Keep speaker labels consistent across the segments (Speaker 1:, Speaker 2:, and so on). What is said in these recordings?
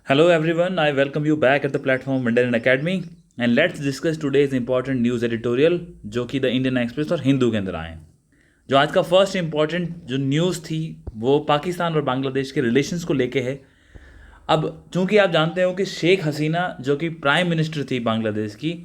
Speaker 1: Hello everyone, I welcome you back at the platform Mandarin Academy and let's discuss today's important news editorial जो कि the Indian express और हिंदू के अंदर आए हैं। जो आज का फर्स्ट इंपॉर्टेंट जो न्यूज़ थी वो पाकिस्तान और बांग्लादेश के रिलेशंस को लेके है। अब चूंकि आप जानते हो कि शेख हसीना जो कि प्राइम मिनिस्टर थी बांग्लादेश की,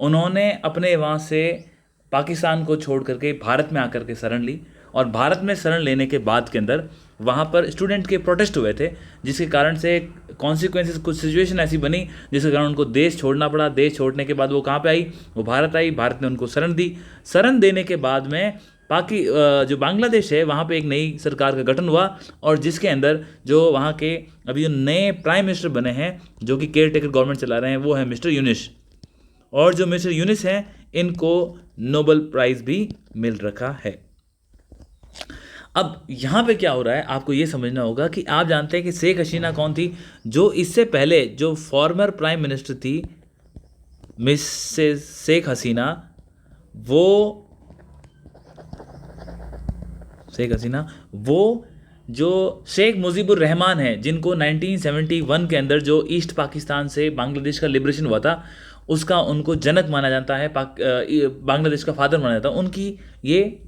Speaker 1: उन्होंने अपने वहाँ से पाकिस्तान को छोड़ करके भारत में आकर के शरण ली और भारत में शरण लेने के बाद के अंदर वहाँ पर स्टूडेंट के प्रोटेस्ट हुए थे, जिसके कारण से कॉन्सिक्वेंसेस कुछ सिचुएशन ऐसी बनी जिसके कारण उनको देश छोड़ना पड़ा। देश छोड़ने के बाद वो कहाँ पे आई? वो भारत आई। भारत ने उनको शरण दी। शरण देने के बाद में जो बांग्लादेश है वहाँ पे एक नई सरकार का गठन हुआ और जिसके अंदर जो वहाँ के अभी जो नए प्राइम मिनिस्टर बने हैं जो कि केयर टेकर गवर्नमेंट चला रहे हैं वो है मिस्टर यूनिस। और जो मिस्टर यूनिस हैं इनको नोबेल प्राइज़ भी मिल रखा है। अब यहाँ पे क्या हो रहा है आपको ये समझना होगा कि आप जानते हैं कि शेख हसीना कौन थी? जो इससे पहले जो फॉर्मर प्राइम मिनिस्टर थी मिसेस शेख हसीना, वो जो शेख मुजीबुर रहमान है, जिनको 1971 के अंदर जो ईस्ट पाकिस्तान से बांग्लादेश का लिबरेशन हुआ था उसका उनको जनक माना जाता है, बांग्लादेश का फादर माना जाता है, उनकी ये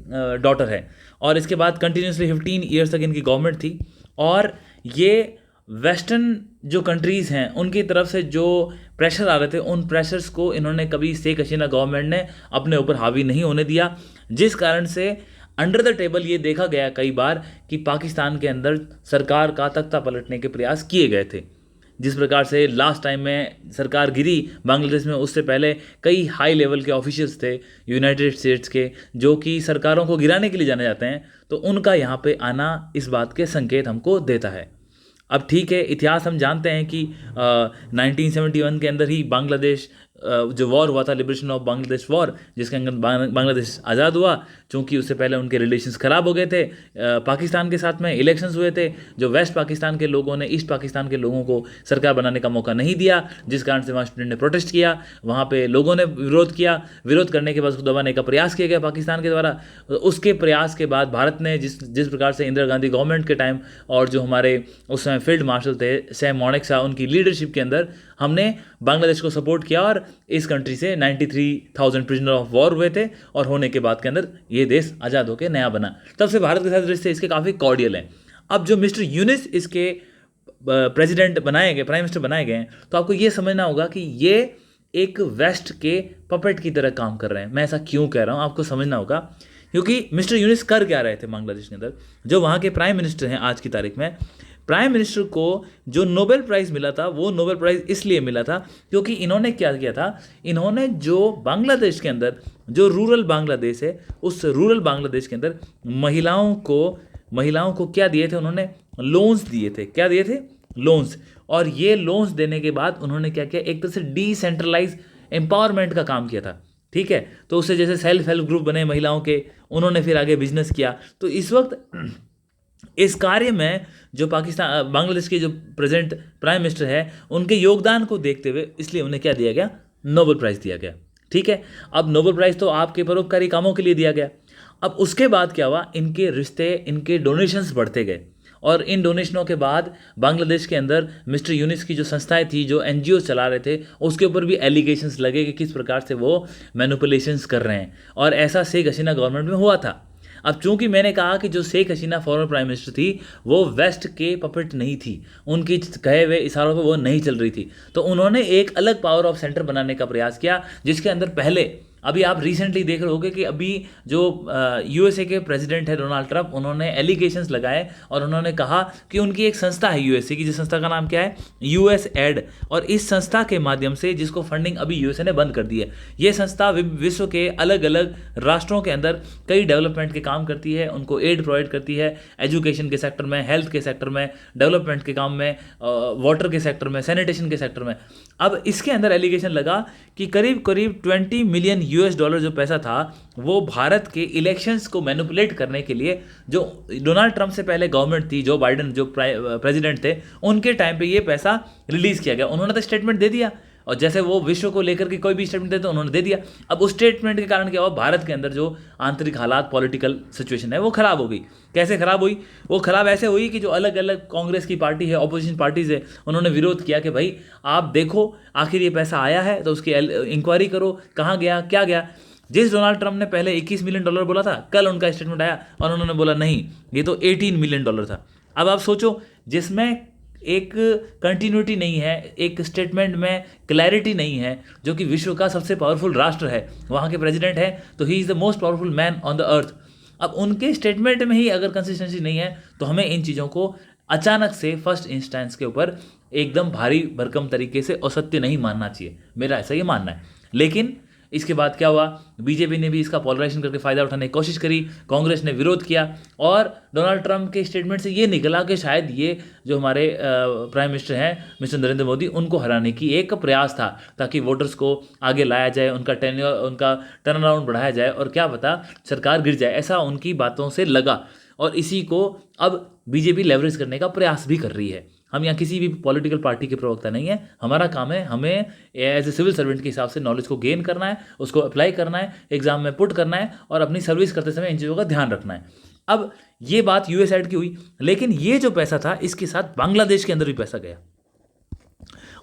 Speaker 1: डॉटर है। और इसके बाद कंटिन्यूसली 15 ईयर्स तक इनकी गवर्नमेंट थी और ये वेस्टर्न जो कंट्रीज़ हैं उनकी तरफ से जो प्रेशर आ रहे थे उन प्रेशर्स को इन्होंने कभी शेख हसीना गवर्नमेंट ने अपने ऊपर हावी नहीं होने दिया, जिस कारण से अंडर द टेबल ये देखा गया कई बार कि पाकिस्तान के अंदर सरकार का तख्ता पलटने के प्रयास किए गए थे। जिस प्रकार से लास्ट टाइम में सरकार गिरी बांग्लादेश में, उससे पहले कई हाई लेवल के ऑफिशियल्स थे यूनाइटेड स्टेट्स के जो कि सरकारों को गिराने के लिए जाने जाते हैं, तो उनका यहाँ पे आना इस बात के संकेत हमको देता है। अब ठीक है, इतिहास हम जानते हैं कि 1971 के अंदर ही बांग्लादेश जो वॉर हुआ था, लिबरेशन ऑफ बांग्लादेश वॉर, जिसके अंदर बांग्लादेश आज़ाद हुआ। चूँकि उससे पहले उनके रिलेशंस ख़राब हो गए थे पाकिस्तान के साथ में, इलेक्शंस हुए थे, जो वेस्ट पाकिस्तान के लोगों ने ईस्ट पाकिस्तान के लोगों को सरकार बनाने का मौका नहीं दिया, जिस कारण से वहाँ स्टूडेंट ने प्रोटेस्ट किया, वहाँ पे लोगों ने विरोध किया। विरोध करने के बाद उसको दबाने का प्रयास किया गया पाकिस्तान के द्वारा। उसके प्रयास के बाद भारत ने जिस प्रकार से इंदिरा गांधी गवर्नमेंट के टाइम और जो हमारे उस समय फील्ड मार्शल थे सैम मॉनेक्सा, उनकी लीडरशिप के अंदर हमने बांग्लादेश को सपोर्ट किया और इस कंट्री से 93,000 प्रिजनर ऑफ वॉर हुए थे और होने के बाद के अंदर ये देश आज़ाद होकर नया बना। तब से भारत के साथ रिश्ते इसके काफ़ी कॉर्डियल हैं। अब जो मिस्टर यूनिस इसके प्रेसिडेंट बनाए गए, प्राइम मिनिस्टर बनाए गए हैं, तो आपको ये समझना होगा कि ये एक वेस्ट के पपेट की तरह काम कर रहे हैं। मैं ऐसा क्यों कह रहा हूँ आपको समझना होगा, क्योंकि मिस्टर यूनिस कर क्या रहे थे बांग्लादेश के अंदर। जो वहाँ के प्राइम मिनिस्टर हैं आज की तारीख में, प्राइम मिनिस्टर को जो नोबेल प्राइज़ मिला था वो नोबेल प्राइज़ इसलिए मिला था क्योंकि इन्होंने क्या किया था, इन्होंने जो बांग्लादेश के अंदर जो रूरल बांग्लादेश है उस रूरल बांग्लादेश के अंदर महिलाओं को क्या दिए थे? उन्होंने लोन्स दिए थे। क्या दिए थे? लोन्स। और ये लोन्स देने के बाद उन्होंने क्या किया, एक तरह से डिसेंट्रलाइज एम्पावरमेंट का काम किया था। ठीक है, तो उससे जैसे सेल्फ हेल्प ग्रुप बने महिलाओं के, उन्होंने फिर आगे बिजनेस किया। तो इस वक्त इस कार्य में जो बांग्लादेश के जो प्रेजेंट प्राइम मिनिस्टर है उनके योगदान को देखते हुए इसलिए उन्हें क्या दिया गया? नोबेल प्राइज़ दिया गया। ठीक है, अब नोबेल प्राइज़ तो आपके परोपकारी कामों के लिए दिया गया। अब उसके बाद क्या हुआ, इनके रिश्ते, इनके डोनेशंस बढ़ते गए और इन डोनेशनों के बाद बांग्लादेश के अंदर मिस्टर यूनिस की जो संस्थाएं थी, जो एनजीओ चला रहे थे, उसके ऊपर भी एलिगेशंस लगे कि किस प्रकार से वो मैनिपुलेशंस कर रहे हैं। और ऐसा शेख हसीना गवर्नमेंट में हुआ था। अब चूंकि मैंने कहा कि जो Sheikh Hasina former prime minister थी वो वेस्ट के पपेट नहीं थी, उनकी कहे हुए इशारों पर वो नहीं चल रही थी, तो उन्होंने एक अलग पावर ऑफ सेंटर बनाने का प्रयास किया, जिसके अंदर पहले अभी आप रिसेंटली देख रहे होगे कि अभी जो यूएसए के प्रेसिडेंट है डोनाल्ड ट्रंप, उन्होंने एलिगेशंस लगाए और उन्होंने कहा कि उनकी एक संस्था है यूएसए की, जिस संस्था का नाम क्या है? US add. और इस संस्था के माध्यम से, जिसको फंडिंग अभी यूएसए ने बंद कर दी है, ये संस्था विश्व के अलग अलग राष्ट्रों के अंदर कई डेवलपमेंट के काम करती है, उनको एड प्रोवाइड करती है, एजुकेशन के सेक्टर में, हेल्थ के सेक्टर में, डेवलपमेंट के काम में, वाटर के सेक्टर में, सैनिटेशन के सेक्टर में। अब इसके अंदर एलिगेशन लगा कि करीब करीब $20 मिलियन जो पैसा था वो भारत के इलेक्शंस को मैनिपुलेट करने के लिए, जो डोनाल्ड ट्रंप से पहले गवर्नमेंट थी, जो बाइडेन जो प्रेसिडेंट थे, उनके टाइम पे ये पैसा रिलीज किया गया। उन्होंने तो स्टेटमेंट दे दिया, और जैसे वो विश्व को लेकर के कोई भी स्टेटमेंट देते उन्होंने दे दिया। अब उस स्टेटमेंट के कारण क्या हुआ, भारत के अंदर जो आंतरिक हालात, पॉलिटिकल सिचुएशन है वो खराब हो गई। कैसे खराब हुई? वो खराब ऐसे हुई कि जो अलग अलग कांग्रेस की पार्टी है, ऑपोजिशन पार्टीज है, उन्होंने विरोध किया कि भाई आप देखो आखिर ये पैसा आया है तो उसकी इंक्वायरी करो, कहाँ गया, क्या गया। जिस डोनाल्ड ट्रंप ने पहले $21 मिलियन बोला था, कल उनका स्टेटमेंट आया और उन्होंने बोला नहीं, ये तो $18 मिलियन था। अब आप सोचो, जिसमें एक कंटिन्यूटी नहीं है, एक स्टेटमेंट में क्लैरिटी नहीं है, जो कि विश्व का सबसे पावरफुल राष्ट्र है, वहाँ के प्रेसिडेंट है, तो he is the most powerful man on the earth. अब उनके स्टेटमेंट में ही अगर कंसिस्टेंसी नहीं है तो हमें इन चीज़ों को अचानक से फर्स्ट इंस्टेंस के ऊपर एकदम भारी भरकम तरीके से असत्य नहीं मानना चाहिए, मेरा ऐसा ही मानना है। लेकिन इसके बाद क्या हुआ, बीजेपी ने भी इसका पॉलराइजेशन करके फ़ायदा उठाने की कोशिश करी, कांग्रेस ने विरोध किया और डोनाल्ड ट्रंप के स्टेटमेंट से ये निकला कि शायद ये जो हमारे प्राइम मिनिस्टर हैं मिस्टर नरेंद्र मोदी, उनको हराने की एक प्रयास था ताकि वोटर्स को आगे लाया जाए, उनका टर्न अराउंड बढ़ाया जाए और क्या पता सरकार गिर जाए, ऐसा उनकी बातों से लगा। और इसी को अब बीजेपी लेवरेज करने का प्रयास भी कर रही है। हम यहाँ किसी भी पॉलिटिकल पार्टी के प्रवक्ता नहीं है, हमारा काम है हमें एज ए सिविल सर्वेंट के हिसाब से नॉलेज को गेन करना है, उसको अप्लाई करना है, एग्जाम में पुट करना है और अपनी सर्विस करते समय इन चीज़ों का ध्यान रखना है। अब ये बात यूएस साइड की हुई, लेकिन ये जो पैसा था इसके साथ बांग्लादेश के अंदर भी पैसा गया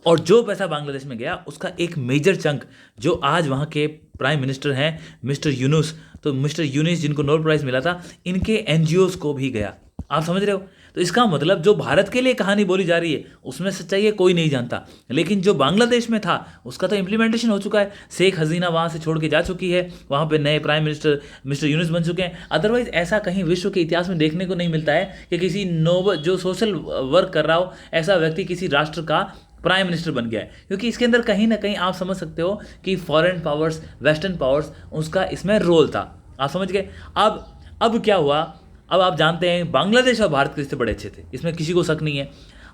Speaker 1: और जो पैसा बांग्लादेश में गया उसका एक मेजर चंक जो आज वहाँ के प्राइम मिनिस्टर हैं मिस्टर यूनुस, तो मिस्टर यूनुस जिनको नोबेल प्राइज़ मिला था, इनके एनजीओज को भी गया। आप समझ रहे हो? तो इसका मतलब जो भारत के लिए कहानी बोली जा रही है उसमें सच्चाई है कोई नहीं जानता, लेकिन जो बांग्लादेश में था उसका तो इम्प्लीमेंटेशन हो चुका है। शेख हसीना वहाँ से छोड़ के जा चुकी है, वहाँ पे नए प्राइम मिनिस्टर मिस्टर यूनुस बन चुके हैं। अदरवाइज ऐसा कहीं विश्व के इतिहास में देखने को नहीं मिलता है कि किसी नोबल जो सोशल वर्क कर रहा हो ऐसा व्यक्ति किसी राष्ट्र का प्राइम मिनिस्टर बन गया है, क्योंकि इसके अंदर कहीं ना कहीं आप समझ सकते हो कि फॉरेन पावर्स, वेस्टर्न पावर्स, उसका इसमें रोल था। आप समझ गए? अब क्या हुआ, अब आप जानते हैं बांग्लादेश और भारत के रिश्ते बड़े अच्छे थे, इसमें किसी को शक नहीं है।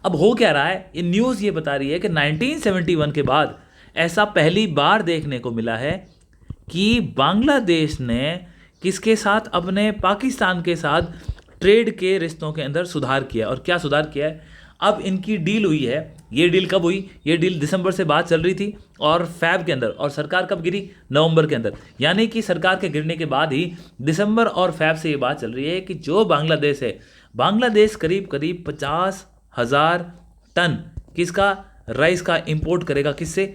Speaker 1: अब हो क्या रहा है, ये न्यूज़ ये बता रही है कि 1971 के बाद ऐसा पहली बार देखने को मिला है कि बांग्लादेश ने किसके साथ, अपने पाकिस्तान के साथ ट्रेड के रिश्तों के अंदर सुधार किया। और क्या सुधार किया है, अब इनकी डील हुई है। ये डील कब हुई? ये डील दिसंबर से बात चल रही थी और फैब के अंदर, और सरकार कब गिरी? नवंबर के अंदर। यानी कि सरकार के गिरने के बाद ही दिसंबर और फैब से ये बात चल रही है कि जो बांग्लादेश है, बांग्लादेश करीब 50,000 टन किसका, राइस का इंपोर्ट करेगा। किससे?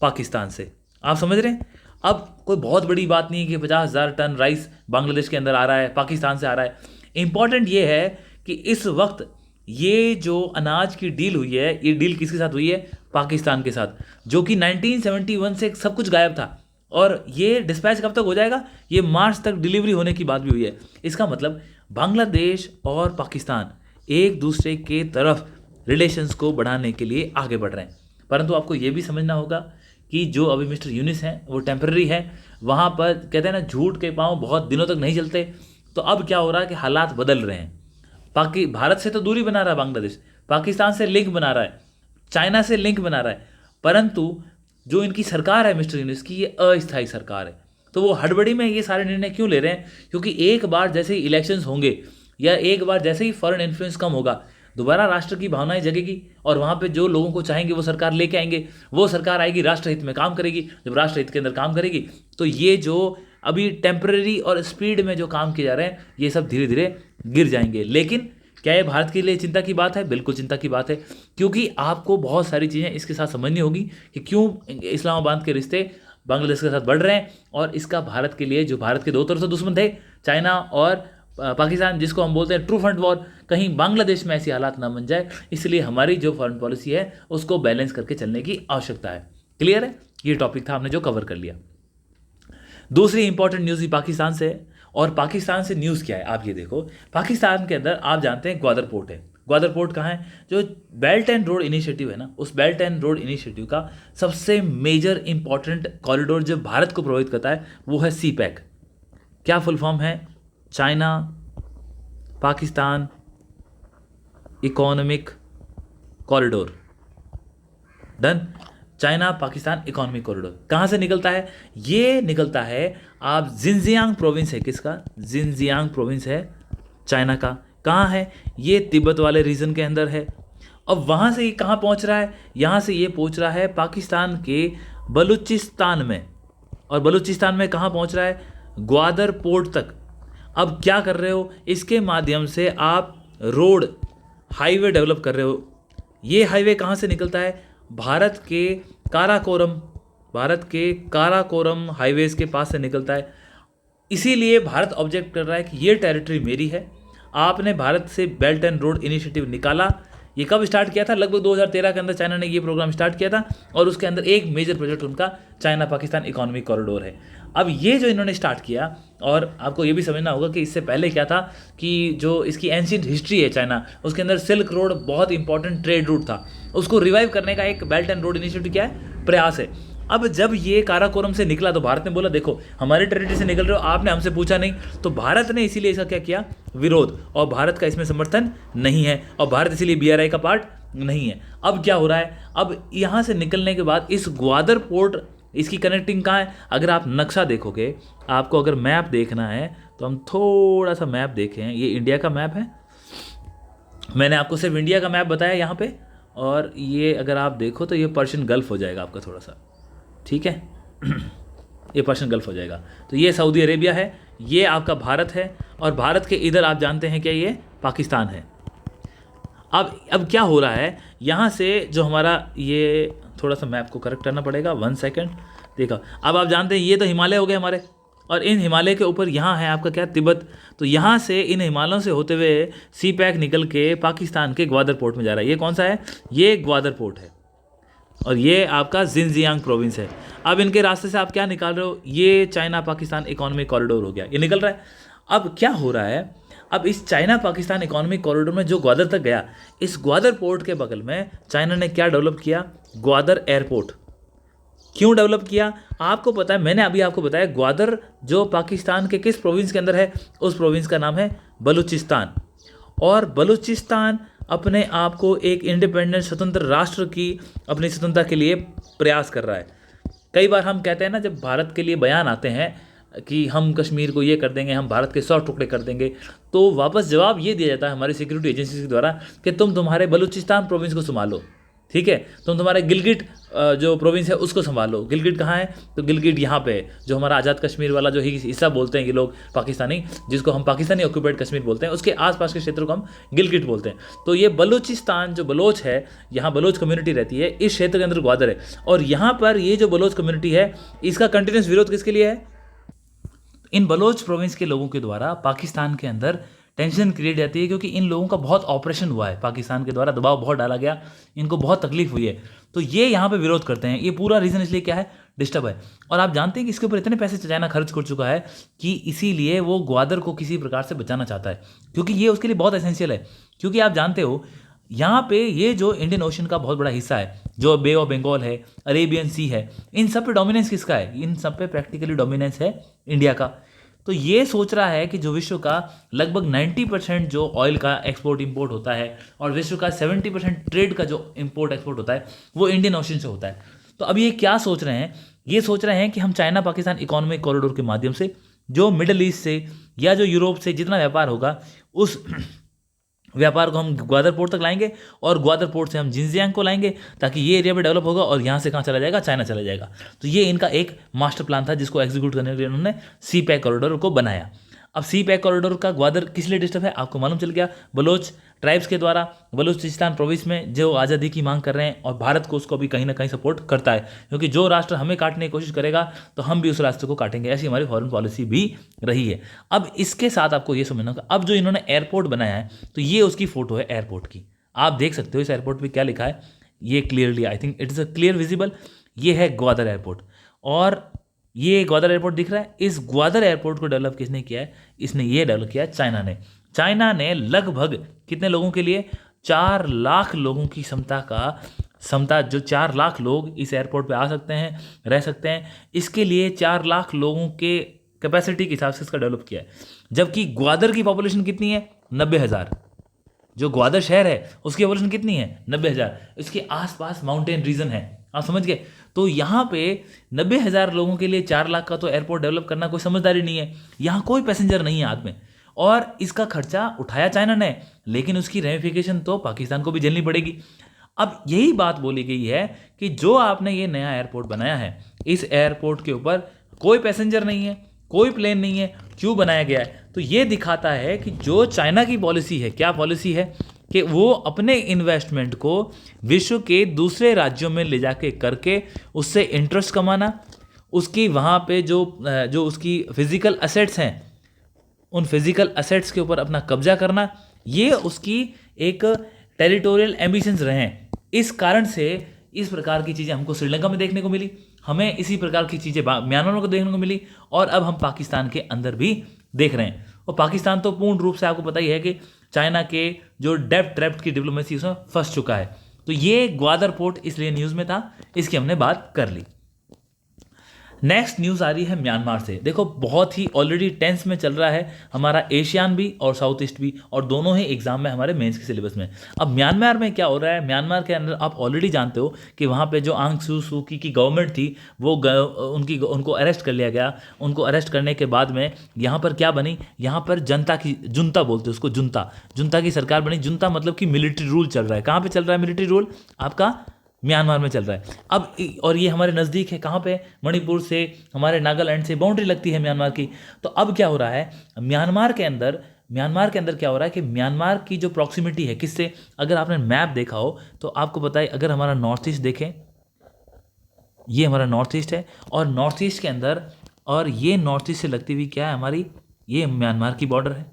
Speaker 1: पाकिस्तान से। आप समझ रहे हैं? अब कोई बहुत बड़ी बात नहीं है कि 50,000 टन राइस बांग्लादेश के अंदर आ रहा है, पाकिस्तान से आ रहा है। इंपॉर्टेंट ये है कि इस वक्त ये जो अनाज की डील हुई है, ये डील किसके साथ हुई है? पाकिस्तान के साथ, जो कि 1971 से सब कुछ गायब था। और ये डिस्पैच कब तक हो जाएगा? ये मार्च तक डिलीवरी होने की बात भी हुई है। इसका मतलब बांग्लादेश और पाकिस्तान एक दूसरे के तरफ रिलेशंस को बढ़ाने के लिए आगे बढ़ रहे हैं। परंतु आपको ये भी समझना होगा कि जो अभी मिस्टर यूनुस हैं वो टेम्पररी है। वहाँ पर कहते हैं ना, झूठ के पाँव बहुत दिनों तक नहीं चलते। तो अब क्या हो रहा है कि हालात बदल रहे हैं। भारत से तो दूरी बना रहा है बांग्लादेश, पाकिस्तान से लिंक बना रहा है, चाइना से लिंक बना रहा है, परंतु जो इनकी सरकार है मिस्टर यूनुस की, ये अस्थायी सरकार है। तो वो हड़बड़ी में ये सारे निर्णय क्यों ले रहे हैं? क्योंकि एक बार जैसे ही इलेक्शंस होंगे या एक बार जैसे ही फॉरेन इन्फ्लुएंस कम होगा, दोबारा राष्ट्र की भावनाएं जगेगी और वहाँ पे जो लोगों को चाहेंगे वो सरकार लेके आएंगे। वो सरकार आएगी, राष्ट्रहित में काम करेगी। जब राष्ट्रहित के अंदर काम करेगी तो ये जो अभी टेम्पररी और स्पीड में जो काम किए जा रहे हैं, ये सब धीरे धीरे गिर जाएंगे। लेकिन क्या ये भारत के लिए चिंता की बात है? बिल्कुल चिंता की बात है, क्योंकि आपको बहुत सारी चीज़ें इसके साथ समझनी होगी कि क्यों इस्लामाबाद के रिश्ते बांग्लादेश के साथ बढ़ रहे हैं। और इसका भारत के लिए, जो भारत के दो तरफ से दुश्मन थे, चाइना और पाकिस्तान, जिसको हम बोलते हैं ट्रू फ्रंट वॉर, कहीं बांग्लादेश में ऐसी हालात ना बन जाए, इसलिए हमारी जो फॉरेन पॉलिसी है उसको बैलेंस करके चलने की आवश्यकता है। क्लियर है? ये टॉपिक था, हमने जो कवर कर लिया। दूसरी इंपॉर्टेंट न्यूज़ भी पाकिस्तान से है। और पाकिस्तान से न्यूज़ क्या है आप ये देखो। पाकिस्तान के अंदर आप जानते हैं ग्वादर पोर्ट है। ग्वादर पोर्ट कहाँ है? जो बेल्ट एंड रोड इनिशिएटिव है ना, उस बेल्ट एंड रोड इनिशिएटिव का सबसे मेजर इंपॉर्टेंट कॉरिडोर जो भारत को प्रभावित करता है वो है CPEC। क्या फुल फॉर्म है? China Pakistan economic corridor. Done. China Pakistan economic corridor कहाँ से निकलता है? ये निकलता है, आप जिनजियांग प्रोविंस है, किसका? जिनजियांग प्रोविंस है चाइना का। कहाँ है? ये तिब्बत वाले रीजन के अंदर है। अब वहाँ से ये कहाँ पहुँच रहा है, यहाँ से ये पहुँच रहा है पाकिस्तान के बलूचिस्तान में, और बलूचिस्तान में कहाँ पहुँच रहा है, ग्वादर पोर्ट तक। अब क्या कर रहे हो, इसके माध्यम से आप रोड हाईवे डेवलप कर रहे हो। ये हाईवे कहाँ से निकलता है, भारत के काराकोरम हाईवेज के पास से निकलता है। इसीलिए भारत ऑब्जेक्ट कर रहा है कि ये टेरिटरी मेरी है। आपने भारत से बेल्ट एंड रोड इनिशिएटिव निकाला। ये कब स्टार्ट किया था, लगभग 2013 के अंदर चाइना ने ये प्रोग्राम स्टार्ट किया था, और उसके अंदर एक मेजर प्रोजेक्ट उनका चाइना पाकिस्तान इकोनॉमिक कॉरिडोर है। अब ये जो इन्होंने स्टार्ट किया, और आपको ये भी समझना होगा कि इससे पहले क्या था, कि जो इसकी एंशिएंट हिस्ट्री है चाइना, उसके अंदर सिल्क रोड बहुत इंपॉर्टेंट ट्रेड रूट था। उसको रिवाइव करने का एक बेल्ट एंड रोड इनिशिएटिव क्या है, प्रयास है। अब जब ये काराकोरम से निकला तो भारत ने बोला देखो हमारे टेरिटरी से निकल रहे हो, आपने हमसे पूछा नहीं, तो भारत ने इसीलिए इसका क्या किया, विरोध, और भारत का इसमें समर्थन नहीं है, और भारत इसीलिए BRI का पार्ट नहीं है। अब क्या हो रहा है, अब यहाँ से निकलने के बाद इस ग्वादर पोर्ट, इसकी कनेक्टिंग कहाँ है, अगर आप नक्शा देखोगे, आपको अगर मैप देखना है तो हम थोड़ा सा मैप देखें। ये इंडिया का मैप है, मैंने आपको सिर्फ इंडिया का मैप बताया यहाँ पे, और ये अगर आप देखो तो ये पर्शियन गल्फ हो जाएगा आपका थोड़ा सा, ठीक है ये पर्शियन गल्फ हो जाएगा। तो ये सऊदी अरेबिया है, ये आपका भारत है, और भारत के इधर आप जानते हैं क्या, ये पाकिस्तान है। अब क्या हो रहा है, यहाँ से जो हमारा, ये थोड़ा सा मैप को करेक्ट करना पड़ेगा, 1 सेकेंड। देखो अब आप जानते हैं ये तो हिमालय हो गए हमारे, और इन हिमालय के ऊपर यहाँ है आपका क्या, तिब्बत। तो यहाँ से इन हिमालयों से होते हुए सी पैक निकल के पाकिस्तान के ग्वादर पोर्ट में जा रहा है। ये कौन सा है, ये ग्वादर पोर्ट है, और ये आपका जिनजियांग प्रोविंस है। अब इनके रास्ते से आप क्या निकाल रहे हो, ये चाइना पाकिस्तान इकोनॉमिक कॉरिडोर हो गया, ये निकल रहा है। अब क्या हो रहा है, अब इस चाइना पाकिस्तान इकोनॉमिक कॉरिडोर में जो ग्वादर तक गया, इस ग्वादर पोर्ट के बगल में चाइना ने क्या डेवलप किया, ग्वादर एयरपोर्ट। क्यों डेवलप किया, आपको पता है, मैंने अभी आपको बताया, ग्वादर जो पाकिस्तान के किस प्रोविंस के अंदर है, उस प्रोविंस का नाम है बलूचिस्तान, और बलूचिस्तान अपने आप को एक इंडिपेंडेंट स्वतंत्र राष्ट्र की अपनी स्वतंत्रता के लिए प्रयास कर रहा है। कई बार हम कहते हैं ना, जब भारत के लिए बयान आते हैं कि हम कश्मीर को ये कर देंगे, हम भारत के 100 टुकड़े कर देंगे, तो वापस जवाब ये दिया जाता है हमारी सिक्योरिटी एजेंसी के द्वारा कि तुम तुम्हारे बलूचिस्तान प्रोविंस को संभालो, ठीक है, तुम तुम्हारे गिलगिट जो प्रोविंस है उसको संभालो। गिलगिट कहाँ है, तो गिलगिट यहाँ पे है, जो हमारा आज़ाद कश्मीर वाला जो हिस्सा बोलते हैं ये लोग पाकिस्तानी, जिसको हम पाकिस्तानी ऑक्यूपाइड कश्मीर बोलते हैं, उसके आसपास के क्षेत्र को हम गिलगिट बोलते हैं। तो ये बलूचिस्तान जो बलोच है, यहाँ बलोच कम्युनिटी रहती है, इस क्षेत्र के अंदर ग्वादर है, और यहाँ पर ये जो बलोच कम्युनिटी है, इसका कंटिन्यूस विरोध किसके लिए है, इन बलोच प्रोविंस के लोगों के द्वारा पाकिस्तान के अंदर टेंशन क्रिएट जाती है, क्योंकि इन लोगों का बहुत ऑपरेशन हुआ है, पाकिस्तान के द्वारा दबाव बहुत डाला गया, इनको बहुत तकलीफ हुई है, तो ये यहाँ पे विरोध करते हैं। ये पूरा रीज़न इसलिए क्या है, डिस्टर्ब है। और आप जानते हैं कि इसके ऊपर इतने पैसे चाइना खर्च कर चुका है कि इसीलिए वो ग्वादर को किसी प्रकार से बचाना चाहता है, क्योंकि ये उसके लिए बहुत एसेंशियल है। क्योंकि आप जानते हो यहाँ पे ये जो इंडियन ओशन का बहुत बड़ा हिस्सा है, जो बे ऑफ बंगाल है, अरेबियन सी है, इन सब पे डोमिनेंस किसका है, इन सब पे प्रैक्टिकली डोमिनेंस है इंडिया का। तो ये सोच रहा है कि जो विश्व का लगभग 90% जो ऑयल का एक्सपोर्ट इंपोर्ट होता है, और विश्व का 70% ट्रेड का जो इंपोर्ट एक्सपोर्ट होता है, वो इंडियन ओशन से होता है। तो अब ये क्या सोच रहे हैं, ये सोच रहे हैं कि हम चाइना पाकिस्तान इकोनॉमिक कॉरिडोर के माध्यम से जो मिडल ईस्ट से या जो यूरोप से जितना व्यापार होगा, उस व्यापार को हम ग्वादर पोर्ट तक लाएंगे, और ग्वादर पोर्ट से हम जिनजियांग को लाएंगे, ताकि ये एरिया भी डेवलप होगा, और यहाँ से कहाँ चला जाएगा, चाइना चला जाएगा। तो ये इनका एक मास्टर प्लान था, जिसको एग्जीक्यूट करने के लिए उन्होंने सी पैक कॉरिडोर को बनाया। अब सी पैक कॉरिडोर का ग्वादर किस लिए डिस्टर्ब है, आपको मालूम चल गया, बलोच ट्राइब्स के द्वारा बलूचिस्तान प्रोविंस में जो आज़ादी की मांग कर रहे हैं, और भारत को उसको भी कहीं ना कहीं सपोर्ट करता है, क्योंकि जो राष्ट्र हमें काटने की कोशिश करेगा तो हम भी उस राष्ट्र को काटेंगे, ऐसी हमारी फॉरेन पॉलिसी भी रही है। अब इसके साथ आपको ये समझना होगा, अब जो इन्होंने एयरपोर्ट बनाया है, तो ये उसकी फोटो है एयरपोर्ट की, आप देख सकते हो इस एयरपोर्ट पर क्या लिखा है, ये clearly, I think it is a clear visible, ये है ग्वादर एयरपोर्ट। और ये ग्वादर एयरपोर्ट दिख रहा है, इस ग्वादर एयरपोर्ट को डेवलप किसने किया है, इसने ये डेवलप किया है चाइना ने। चाइना ने लगभग कितने लोगों के लिए, 4 लाख लोगों की क्षमता, जो 4 लाख लोग इस एयरपोर्ट पे आ सकते हैं, रह सकते हैं, इसके लिए 4 लाख लोगों के कैपेसिटी के हिसाब से इसका डेवलप किया है। जबकि ग्वादर की पॉपुलेशन कितनी है, 90,000। जो ग्वादर शहर है उसकी पॉपुलेशन कितनी है, 90,000। इसके आसपास माउंटेन रीजन है, आप समझ गए। तो यहाँ पे 90,000 लोगों के लिए 4 लाख का तो एयरपोर्ट डेवलप करना कोई समझदारी नहीं है। यहाँ कोई पैसेंजर नहीं है हाथ में, और इसका खर्चा उठाया चाइना ने, लेकिन उसकी रेमिफिकेशन तो पाकिस्तान को भी झेलनी पड़ेगी। अब यही बात बोली गई है कि जो आपने ये नया एयरपोर्ट बनाया है, इस एयरपोर्ट के ऊपर कोई पैसेंजर नहीं है, कोई प्लेन नहीं है, क्यों बनाया गया है? तो ये दिखाता है कि जो चाइना की पॉलिसी है, क्या पॉलिसी है कि वो अपने इन्वेस्टमेंट को विश्व के दूसरे राज्यों में ले जाके करके उससे इंटरेस्ट कमाना, उसकी वहाँ पे जो उसकी फिजिकल असेट्स हैं, उन फिजिकल असेट्स के ऊपर अपना कब्जा करना, ये उसकी एक टेरिटोरियल एम्बिशंस रहे हैं। इस कारण से इस प्रकार की चीज़ें हमको श्रीलंका में देखने को मिली, हमें इसी प्रकार की चीज़ें म्यांमार को देखने को मिली, और अब हम पाकिस्तान के अंदर भी देख रहे हैं। और पाकिस्तान तो पूर्ण रूप से आपको पता ही है कि चाइना के जो डेप्थ ट्रैप्ट की डिप्लोमेसी उसमें फंस चुका है। तो ये ग्वादर पोर्ट इसलिए न्यूज़ में था, इसकी हमने बात कर ली। नेक्स्ट न्यूज़ आ रही है म्यांमार से। देखो बहुत ही ऑलरेडी टेंस में चल रहा है हमारा एशियान भी और साउथ ईस्ट भी, और दोनों ही एग्जाम में हमारे मेंस के सिलेबस में। अब म्यांमार में क्या हो रहा है? म्यांमार के अंदर आप ऑलरेडी जानते हो कि वहाँ पे जो आंग सू की गवर्नमेंट थी वो उनको अरेस्ट कर लिया गया। उनको अरेस्ट करने के बाद में यहाँ पर क्या बनी? यहाँ पर जनता की जुनता बोलते हैं उसको, जुनता की सरकार बनी। जुनता मतलब कि मिलिट्री रूल चल रहा है। कहाँ पर चल रहा है मिलिट्री रूल? आपका म्यांमार में चल रहा है। अब और ये हमारे नज़दीक है, कहाँ पे? मणिपुर से, हमारे नागालैंड से बाउंड्री लगती है म्यांमार की। तो अब क्या हो रहा है म्यांमार के अंदर क्या हो रहा है कि म्यांमार की जो प्रॉक्सिमिटी है किससे, अगर आपने मैप देखा हो तो आपको पता है, अगर हमारा नॉर्थ ईस्ट देखें, ये हमारा नॉर्थ ईस्ट है, और नॉर्थ ईस्ट के अंदर, और ये नॉर्थ ईस्ट से लगती हुई क्या है हमारी, ये म्यांमार की बॉर्डर है।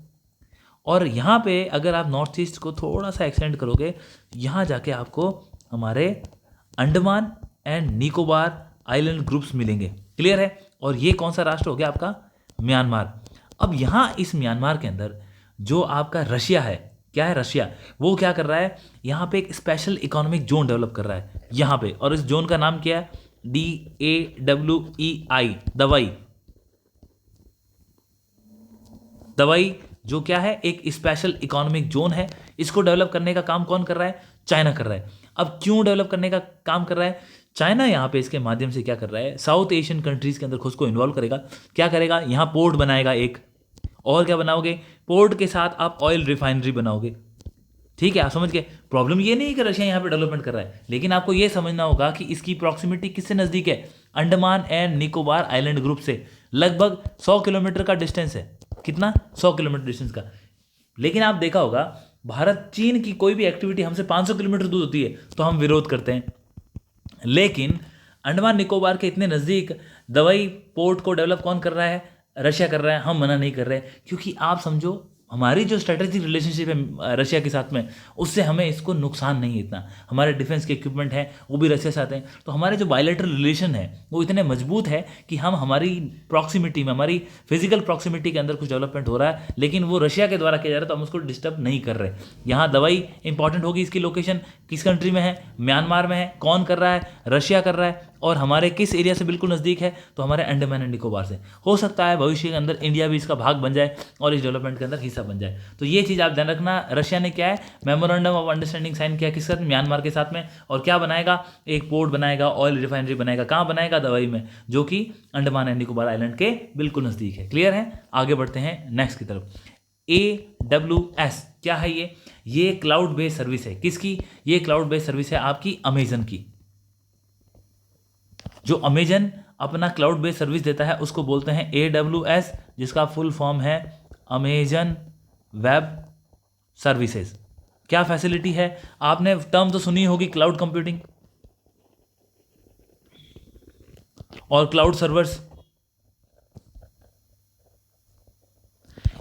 Speaker 1: और यहाँ पे अगर आप नॉर्थ ईस्ट को थोड़ा सा एक्सटेंड करोगे, यहाँ जाके आपको हमारे Andaman and Nicobar island groups मिलेंगे। क्लियर है? और ये कौन सा राष्ट्र हो गया आपका? म्यांमार। अब यहाँ इस म्यांमार के अंदर जो आपका रशिया है, क्या है रशिया, वो क्या कर रहा है? यहाँ पे एक स्पेशल इकोनॉमिक जोन डेवलप कर रहा है यहाँ पे, और इस जोन का नाम क्या है? DAWEI, दवाई, जो क्या है एक स्पेशल इकोनॉमिक जोन है। इसको डेवलप करने का काम कौन कर रहा है? चाइना कर रहा है। अब क्यों डेवलप करने का काम कर रहा है चाइना? यहाँ पे इसके माध्यम से क्या कर रहा है, साउथ एशियन कंट्रीज के अंदर खुद को इन्वॉल्व करेगा। क्या करेगा? यहाँ पोर्ट बनाएगा एक, और क्या बनाओगे? पोर्ट के साथ आप ऑयल रिफाइनरी बनाओगे। ठीक है, आप समझ गए। प्रॉब्लम ये नहीं है कि रशिया यहाँ पे डेवलपमेंट कर रहा है, लेकिन आपको ये समझना होगा कि इसकी प्रॉक्सिमिटी किससे नज़दीक है? Andaman and Nicobar island group से लगभग 100 किलोमीटर का डिस्टेंस है। कितना? 100 किलोमीटर डिस्टेंस का। लेकिन आप देखा होगा भारत चीन की कोई भी एक्टिविटी हमसे 500 किलोमीटर दूर होती है तो हम विरोध करते हैं, लेकिन अंडमान निकोबार के इतने नज़दीक दवाई पोर्ट को डेवलप कौन कर रहा है? रशिया कर रहा है। हम मना नहीं कर रहे, क्योंकि आप समझो हमारी जो स्ट्रेटेजिक रिलेशनशिप है रशिया के साथ में, उससे हमें इसको नुकसान नहीं है इतना। हमारे डिफेंस के इक्विपमेंट हैं वो भी रशिया से आते हैं, तो हमारे जो बायलैटरल रिलेशन है वो इतने मजबूत है कि हम हमारी प्रॉक्सिमिटी में, हमारी फिजिकल प्रॉक्सिमिटी के अंदर कुछ डेवलपमेंट हो रहा है, लेकिन वो रशिया के द्वारा किया जा रहा है, तो हम उसको डिस्टर्ब नहीं कर रहे। यहाँ दवाई इंपॉर्टेंट होगी, इसकी लोकेशन किस कंट्री में है? म्यांमार में है। कौन कर रहा है? रशिया कर रहा है। और हमारे किस एरिया से बिल्कुल नज़दीक है? तो हमारे अंडमान एंड निकोबार से। हो सकता है भविष्य के अंदर इंडिया भी इसका भाग बन जाए और इस डेवलपमेंट के अंदर हिस्सा बन जाए। तो ये चीज़ आप ध्यान रखना। रशिया ने क्या है, मेमोरेंडम ऑफ अंडरस्टैंडिंग साइन किया किस साथ? म्यांमार के साथ में। और क्या बनाएगा? एक पोर्ट बनाएगा, ऑयल रिफाइनरी बनाएगा। कहाँ बनाएगा? दवाई में, जो कि अंडमान एंड निकोबार आइलैंड के बिल्कुल नज़दीक है। क्लियर है? आगे बढ़ते हैं नेक्स्ट की तरफ। AWS क्या है ये क्लाउड बेस्ड सर्विस है। किसकी? ये क्लाउड बेस्ड सर्विस है आपकी अमेजन की। जो अमेजन अपना क्लाउड बेस्ड सर्विस देता है उसको बोलते हैं AWS, जिसका फुल फॉर्म है अमेजन वेब सर्विसेज। क्या फैसिलिटी है? आपने टर्म तो सुनी होगी, क्लाउड कंप्यूटिंग और क्लाउड सर्वर्स।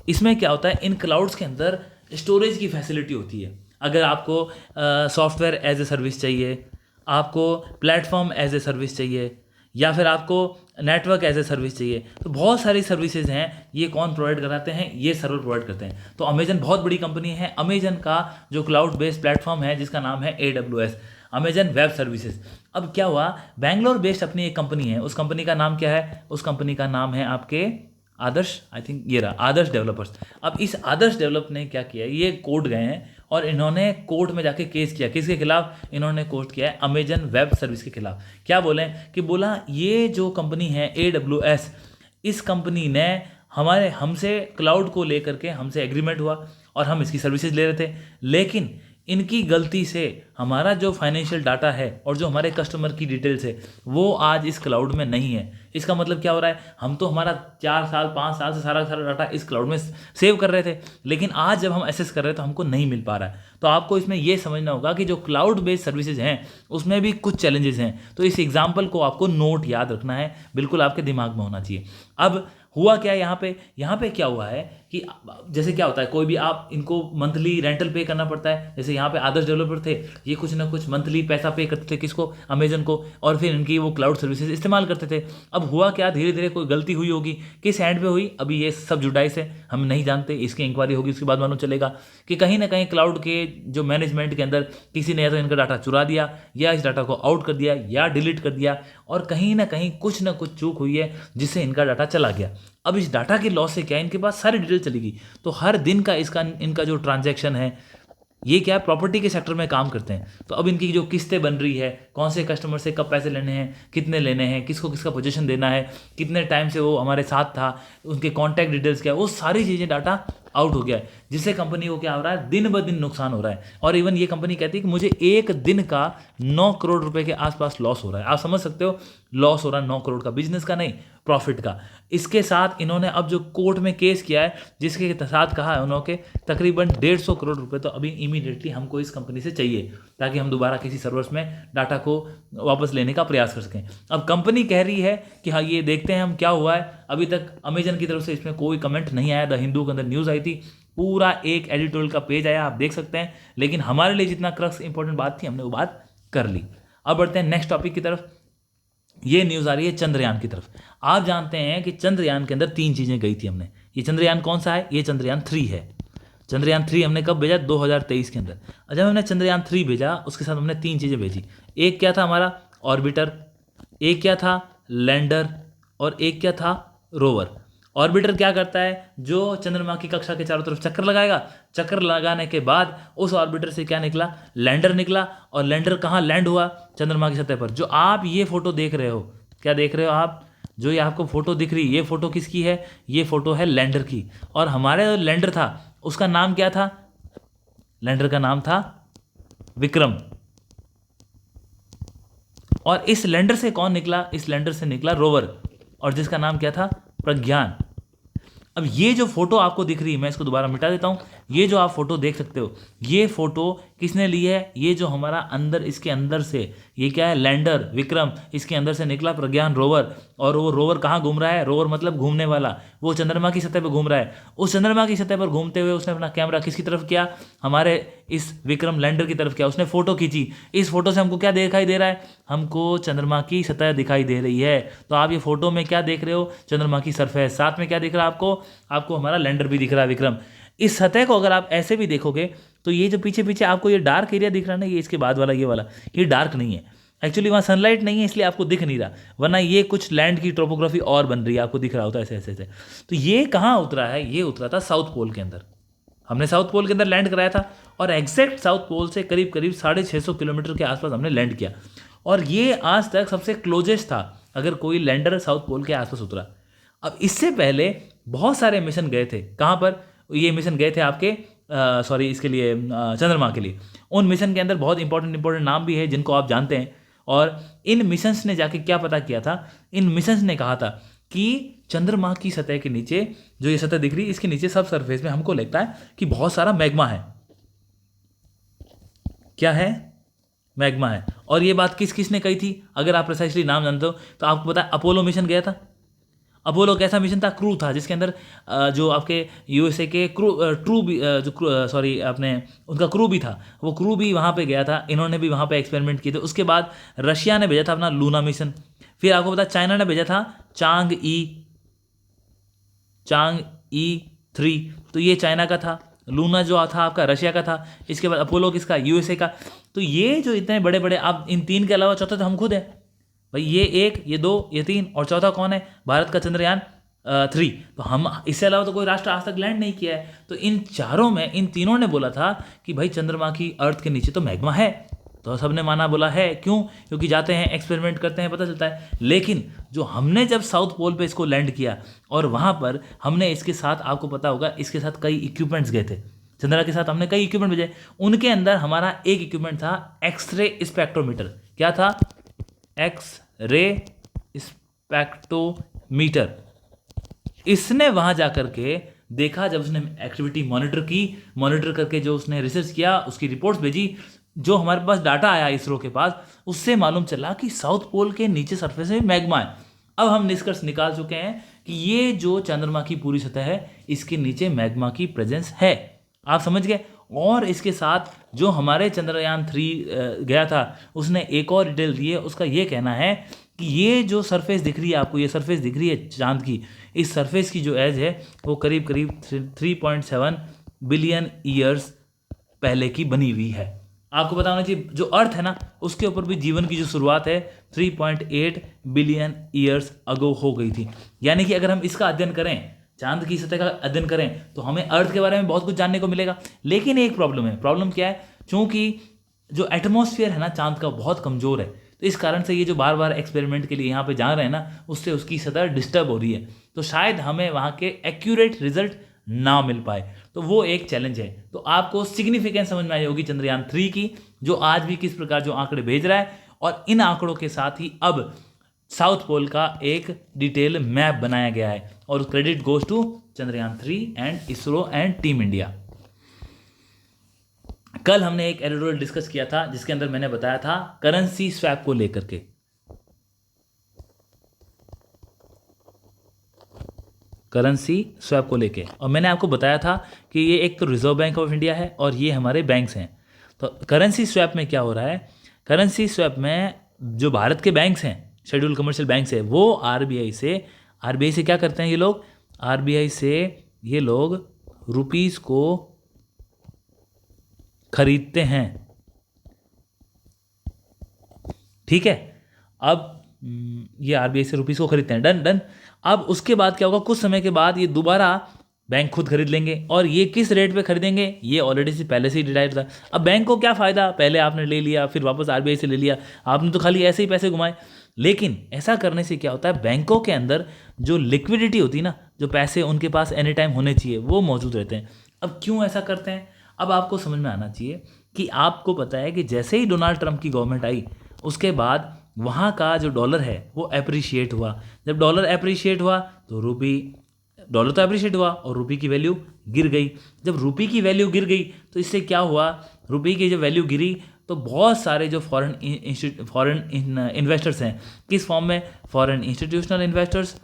Speaker 1: इसमें क्या होता है, इन क्लाउड्स के अंदर स्टोरेज की फैसिलिटी होती है। अगर आपको सॉफ्टवेयर एज ए सर्विस चाहिए, आपको प्लेटफॉर्म एज ए सर्विस चाहिए, या फिर आपको नेटवर्क एज ए सर्विस चाहिए, तो बहुत सारी सर्विसेज हैं। ये कौन प्रोवाइड कराते हैं? ये सर्वर प्रोवाइड करते हैं। तो अमेजन बहुत बड़ी कंपनी है। अमेजन का जो क्लाउड बेस्ड प्लेटफॉर्म है जिसका नाम है AWS, अमेजन वेब सर्विसेज। अब क्या हुआ, बैंगलोर बेस्ड अपनी एक कंपनी है। उस कंपनी का नाम क्या है? उस कंपनी का नाम है आपके आदर्श, आई थिंक ये रहा, आदर्श डेवलपर्स। अब इस आदर्श डेवलप ने क्या किया, ये कोर्ट गए हैं और इन्होंने कोर्ट में जाके केस किया। किसके खिलाफ? इन्होंने कोर्ट किया है अमेजन वेब सर्विस के खिलाफ। क्या बोले कि बोला ये जो कंपनी है AWS, इस कंपनी ने हमारे हमसे क्लाउड को लेकर के हमसे एग्रीमेंट हुआ और हम इसकी सर्विसेज ले रहे थे, लेकिन इनकी गलती से हमारा जो फाइनेंशियल डाटा है और जो हमारे कस्टमर की डिटेल्स है वो आज इस क्लाउड में नहीं है। इसका मतलब क्या हो रहा है, हम तो हमारा 4 साल 5 साल से सारा सारा डाटा इस क्लाउड में सेव कर रहे थे, लेकिन आज जब हम एसेस कर रहे हैं तो हमको नहीं मिल पा रहा है। तो आपको इसमें ये समझना होगा कि जो क्लाउड बेस्ड सर्विसेज हैं उसमें भी कुछ चैलेंजेस हैं। तो इस एग्जाम्पल को आपको नोट याद रखना है, बिल्कुल आपके दिमाग में होना चाहिए। अब हुआ क्या यहाँ पे क्या हुआ है कि जैसे क्या होता है, कोई भी आप इनको मंथली रेंटल पे करना पड़ता है। जैसे यहाँ पे आदर्श डेवलपर थे, ये कुछ ना कुछ मंथली पैसा पे करते थे, किसको, अमेजन को, और फिर इनकी वो क्लाउड सर्विसेज इस्तेमाल करते थे। अब हुआ क्या, धीरे धीरे कोई गलती हुई होगी, किस हैंड पे हुई अभी ये सब जुडाइस है, हम नहीं जानते, इसकी इंक्वायरी होगी उसके बाद मालूम चलेगा कि कहीं ना कहीं क्लाउड के जो मैनेजमेंट के अंदर किसी ने या तो इनका डाटा चुरा दिया या इस डाटा को आउट कर दिया या डिलीट कर दिया, और कहीं ना कहीं कुछ ना कुछ चूक हुई है जिससे इनका डाटा चला गया। अब इस डाटा की लॉस से क्या है, इनके पास सारी डिटेल चली गई। तो हर दिन का इनका जो ट्रांजैक्शन है, ये क्या है, प्रॉपर्टी के सेक्टर में काम करते हैं। तो अब इनकी जो किस्तें बन रही है, कौन से कस्टमर से कब पैसे लेने हैं, कितने लेने हैं, किसको किसका पोजीशन देना है, कितने टाइम से वो हमारे साथ था, उनके कॉन्टैक्ट डिटेल्स क्या है, वो सारी चीज़ें डाटा आउट हो गया है, जिससे कंपनी को क्या हो रहा है, दिन ब दिन नुकसान हो रहा है। और इवन ये कंपनी कहती है कि मुझे एक दिन का 9 करोड़ रुपए के आसपास लॉस हो रहा है। आप समझ सकते हो, लॉस हो रहा है 9 करोड़ का, बिजनेस का नहीं, प्रॉफिट का। इसके साथ इन्होंने अब जो कोर्ट में केस किया है, जिसके साथ कहा है उन्होंने तकरीबन 150 करोड़ रुपए तो अभी इमीडिएटली हमको इस कंपनी से चाहिए, ताकि हम दोबारा किसी सर्वर्स में डाटा को वापस लेने का प्रयास कर सकें। अब कंपनी कह रही है कि हाँ ये देखते हैं हम क्या हुआ है। अभी तक अमेजन की तरफ से इसमें कोई कमेंट नहीं आया। द हिंदू के अंदर न्यूज़ आई थी, पूरा एक एडिटोरियल का पेज आया, आप देख सकते हैं, लेकिन हमारे लिए जितना क्रक्स इंपॉर्टेंट बात थी हमने वो बात कर ली। अब बढ़ते हैं नेक्स्ट टॉपिक की तरफ। ये न्यूज़ आ रही है चंद्रयान की तरफ। आप जानते हैं कि चंद्रयान के अंदर 3 चीज़ें गई थी हमने। ये चंद्रयान कौन सा है, ये चंद्रयान 3 है। चंद्रयान 3 हमने कब भेजा, 2023 के अंदर। जब हमने चंद्रयान 3 भेजा, उसके साथ हमने 3 चीज़ें भेजी। एक क्या था हमारा ऑर्बिटर, एक क्या था लैंडर, और एक क्या था रोवर। ऑर्बिटर क्या करता है, जो चंद्रमा की कक्षा के चारों तरफ चक्कर लगाएगा, चक्कर लगाने के बाद उस ऑर्बिटर से क्या निकला, लैंडर निकला। और लैंडर कहाँ लैंड हुआ, चंद्रमा की सतह पर। जो आप ये फोटो देख रहे हो, क्या देख रहे हो आप, जो ये आपको फोटो दिख रही है, ये फोटो किसकी है, ये फोटो है लैंडर की। और हमारे जो लैंडर था उसका नाम क्या था, लैंडर का नाम था विक्रम। और इस लैंडर से कौन निकला, इस लैंडर से निकला रोवर, और जिसका नाम क्या था, प्रज्ञान। अब ये जो फोटो आपको दिख रही है, मैं इसको दोबारा मिटा देता हूँ। ये जो आप फोटो देख सकते हो, ये फोटो किसने ली है, ये जो हमारा अंदर, इसके अंदर से ये क्या है, लैंडर विक्रम, इसके अंदर से निकला प्रज्ञान रोवर। और वो रोवर कहाँ घूम रहा है, रोवर मतलब घूमने वाला, वो चंद्रमा की सतह पर घूम रहा है। उस चंद्रमा की सतह पर घूमते हुए उसने अपना कैमरा किसकी तरफ किया, हमारे इस विक्रम लैंडर की तरफ किया, उसने फोटो खींची। इस फोटो से हमको क्या दिखाई दे रहा है, हमको चंद्रमा की सतह दिखाई दे रही है। तो आप ये फोटो में क्या देख रहे हो, चंद्रमा की सरफेस, साथ में क्या दिख रहा है आपको हमारा लैंडर भी दिख रहा है विक्रम। इस सतह को अगर आप ऐसे भी देखोगे तो ये जो पीछे पीछे आपको ये डार्क एरिया दिख रहा है ना, ये इसके बाद वाला ये वाला, ये डार्क नहीं है एक्चुअली, वहाँ सनलाइट नहीं है इसलिए आपको दिख नहीं रहा, वरना ये कुछ लैंड की टोपोग्राफी और बन रही है, आपको दिख रहा होता है ऐसे ऐसे ऐसे। तो ये कहाँ उतरा है, ये उतरा था साउथ पोल के अंदर। हमने साउथ पोल के अंदर लैंड कराया था, और एग्जैक्ट साउथ पोल से करीब करीब 650 किलोमीटर के आसपास हमने लैंड किया। और ये आज तक सबसे क्लोजेस्ट था अगर कोई लैंडर साउथ पोल के आसपास उतरा। अब इससे पहले बहुत सारे मिशन गए थे, कहाँ पर, ये मिशन गए थे आपके इसके लिए चंद्रमा के लिए। उन मिशन के अंदर बहुत इंपॉर्टेंट नाम भी है जिनको आप जानते हैं। और इन मिशंस ने जाके क्या पता किया था, इन मिशंस ने कहा था कि चंद्रमा की सतह के नीचे, जो ये सतह दिख रही है, इसके नीचे सब सरफेस में हमको लगता है कि बहुत सारा मैग्मा है। क्या है, मैग्मा है। और ये बात किस किस ने कही थी, अगर आप प्रिसाइसली नाम जानते हो तो आपको पता है, अपोलो मिशन गया था। अपोलो कैसा मिशन था, क्रू था, जिसके अंदर जो आपके यूएसए के उनका क्रू भी था, वो क्रू भी वहाँ पे गया था, इन्होंने भी वहाँ पे एक्सपेरिमेंट किए थे। उसके बाद रशिया ने भेजा था अपना लूना मिशन। फिर आपको पता चाइना ने भेजा था चांग ई 3, तो ये चाइना का था। लूना जो था आपका रशिया का था। इसके बाद अपोलो किसका, यूएसए का। तो ये जो इतने बड़े बड़े, आप इन 3 के अलावा चौथा तो हम खुद हैं भाई, ये 1, ये 2, ये 3, और चौथा कौन है, भारत का चंद्रयान 3। तो हम, इससे अलावा तो कोई राष्ट्र आज तक लैंड नहीं किया है। तो इन चारों में इन तीनों ने बोला था कि भाई चंद्रमा की अर्थ के नीचे तो मैग्मा है। तो सबने माना, बोला है। क्यों? क्योंकि जाते हैं, एक्सपेरिमेंट करते हैं, पता चलता है। लेकिन जो हमने जब साउथ पोल पे इसको लैंड किया और वहाँ पर हमने इसके साथ, आपको पता होगा, इसके साथ कई इक्विपमेंट्स गए थे, चंद्रमा के साथ हमने कई इक्विपमेंट भेजे। उनके अंदर हमारा एक इक्विपमेंट था एक्सरे स्पेक्ट्रोमीटर। क्या था? X-ray spectrometer. इसने वहां जाकर के देखा, जब उसने एक्टिविटी मॉनिटर की, मॉनिटर करके जो उसने रिसर्च किया, उसकी रिपोर्ट्स भेजी, जो हमारे पास डाटा आया इसरो के पास, उससे मालूम चला कि साउथ पोल के नीचे सरफेस में मैग्मा है। अब हम निष्कर्ष निकाल चुके हैं कि ये जो चंद्रमा की पूरी सतह है, इसके नीचे मैग्मा की प्रेजेंस है। आप समझ गए? और इसके साथ जो हमारे चंद्रयान-3 गया था, उसने एक और डिटेल दी है। उसका ये कहना है कि ये जो सरफेस दिख रही है आपको, ये सरफेस दिख रही है चांद की, इस सरफेस की जो एज है वो करीब करीब 3.7 बिलियन ईयर्स पहले की बनी हुई है। आपको पता होना चाहिए, जो अर्थ है ना, उसके ऊपर भी जीवन की जो शुरुआत है 3.8 बिलियन ईयर्स अगो हो गई थी। यानी कि अगर हम इसका अध्ययन करें, चांद की सतह का अध्ययन करें, तो हमें अर्थ के बारे में बहुत कुछ जानने को मिलेगा। लेकिन एक प्रॉब्लम है। प्रॉब्लम क्या है? चूंकि जो एटमॉस्फेयर है ना चांद का, बहुत कमज़ोर है, तो इस कारण से ये जो बार बार एक्सपेरिमेंट के लिए यहाँ पे जा रहे हैं ना, उससे उसकी सतह डिस्टर्ब हो रही है। तो शायद हमें वहाँ के एक्यूरेट रिजल्ट ना मिल पाए, तो वो एक चैलेंज है। तो आपको सिग्निफिकेंस समझ में आई होगी चंद्रयान-3 की, जो आज भी किस प्रकार जो आंकड़े भेज रहा है, और इन आंकड़ों के साथ ही अब साउथ पोल का एक डिटेल मैप बनाया गया है। और credit goes to Chandrayaan and ISRO and team India. कल हमने एक एडिटोरियल डिस्कस किया था, जिसके अंदर मैंने बताया था करेंसी स्वैप को लेकर के। करेंसी स्वैप को लेके, और मैंने आपको बताया था कि ये एक तो रिजर्व बैंक ऑफ इंडिया है और ये हमारे बैंक्स हैं। तो करेंसी स्वैप में क्या हो रहा है? करेंसी स्वैप में जो भारत के बैंक्स हैं, शेड्यूल कमर्शियल बैंक्स है, वो आरबीआई से क्या करते हैं ये लोग? आरबीआई से ये लोग रुपीस को खरीदते हैं। ठीक है? अब ये आरबीआई से रुपीस को खरीदते हैं, डन डन। अब उसके बाद क्या होगा? कुछ समय के बाद ये दोबारा बैंक खुद खरीद लेंगे, और ये किस रेट पे खरीदेंगे ये ऑलरेडी से पहले से ही डिसाइड था। अब बैंक को क्या फ़ायदा? पहले आपने ले लिया, फिर वापस आरबीआई से ले लिया, आपने तो खाली ऐसे ही पैसे घुमाए। लेकिन ऐसा करने से क्या होता है? बैंकों के अंदर जो लिक्विडिटी होती है ना, जो पैसे उनके पास एनी टाइम होने चाहिए, वो मौजूद रहते हैं। अब क्यों ऐसा करते हैं? अब आपको समझ में आना चाहिए कि आपको पता है कि जैसे ही डोनाल्ड ट्रंप की गवर्नमेंट आई, उसके बाद वहाँ का जो डॉलर है वो अप्रिशिएट हुआ। जब डॉलर अप्रिशिएट हुआ तो डॉलर तो अप्रिशिएट हुआ और रुपये की वैल्यू गिर गई। जब रुपये की वैल्यू गिर गई तो इससे क्या हुआ? रुपये की जब वैल्यू गिरी तो बहुत सारे जो फॉरेन इन्वेस्टर्स हैं, किस फॉर्म में? Foreign institutional investors,